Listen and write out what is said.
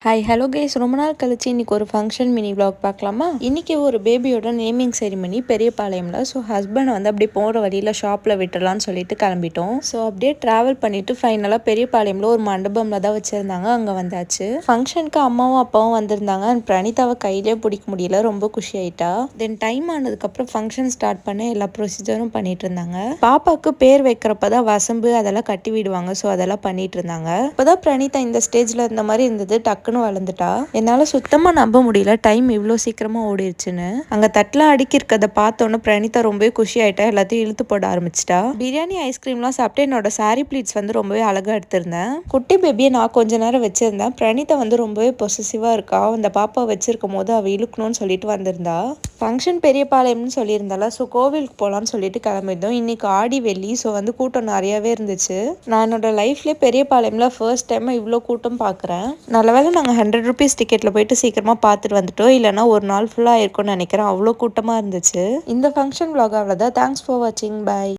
Hi hello guys, ரொம்ப நாள் கழிச்சு இன்னைக்கு ஒரு ஃபங்க்ஷன் மினி vlog பார்க்கலாமா? இன்னைக்கு ஒரு பேபியோட நேமிங் செரிமனி பெரியபாளையம்ல. ஸோ ஹஸ்பண்ட் வந்து அப்படியே போகிற வழியில் ஷாப்பில் விட்டுடலான்னு சொல்லிட்டு கிளம்பிட்டோம். ஸோ அப்படியே ட்ராவல் பண்ணிட்டு ஃபைனலாக பெரியபாளையம்ல ஒரு மண்டபம்ல தான் வச்சுருந்தாங்க, அங்கே வந்தாச்சு. ஃபங்க்ஷனுக்கு அம்மாவும் அப்பாவும் வந்திருந்தாங்க. அண்ட் பிரணீதாவை கையிலே பிடிக்க முடியல, ரொம்ப குஷி ஆயிட்டா. தென் டைம் ஆனதுக்கப்புறம் ஃபங்க்ஷன் ஸ்டார்ட் பண்ண எல்லா ப்ரொசீஜரும் பண்ணிட்டு இருந்தாங்க. பாப்பாவுக்கு பேர் வைக்கிறப்ப தான் வசம்பு அதெல்லாம் கட்டி விடுவாங்க. ஸோ அதெல்லாம் பண்ணிட்டு இருந்தாங்க. இப்போதான் பிரணீதா இந்த ஸ்டேஜில் இருந்த மாதிரி இருந்தது. டக்குன்னு வளர்ந்துட்டா. என்னால சுத்தமா நம்ப முடியல டைம் இவ்வளோ சீக்கிரமா ஓடிடுச்சுன்னு. அங்க தட்டுலாம் அடுக்கி இருக்கத பார்த்தோன்னு பிரணீதா ரொம்பவே குஷி ஆயிட்டா. எல்லாத்தையும் இழுத்து போட ஆரம்பிச்சிட்டா. பிரியாணி ஐஸ்கிரீம்லாம் சாப்பிட்டு என்னோட சாரி ப்ளீட்ஸ் வந்து ரொம்பவே அழகா எடுத்திருந்தேன். குட்டி பேபியை நான் கொஞ்ச நேரம் வச்சிருந்தேன். பிரணீதா வந்து ரொம்பவே பொசசிவா இருக்கா. அந்த பாப்பா வச்சிருக்கும் போது அவ இழுக்கணும்னு சொல்லிட்டு வந்திருந்தா. ஃபங்க்ஷன் பெரியபாளையம்னு சொல்லியிருந்தால. ஸோ கோவிலுக்கு போகலான்னு சொல்லிட்டு கிளம்பியிருந்தோம். இன்னைக்கு ஆடி வெள்ளி. ஸோ வந்து கூட்டம் நிறையாவே இருந்துச்சு. நான் என்னோட லைஃப்லேயே பெரியபாளையம்ல ஃபர்ஸ்ட் டைம் இவ்வளோ கூட்டம் பார்க்குறேன். நல்ல வேளை நாங்கள் 100 ருபீஸ் டிக்கெட்டில் போயிட்டு சீக்கிரமாக பார்த்துட்டு வந்துட்டோம். இல்லைனா ஒரு நாள் ஃபுல்லாக இருக்கும்னு நினைக்கிறேன். அவ்வளோ கூட்டமாக இருந்துச்சு. இந்த ஃபங்க்ஷன் vlog அவ்வளோதான். தேங்க்ஸ் ஃபார் வாட்சிங். பை.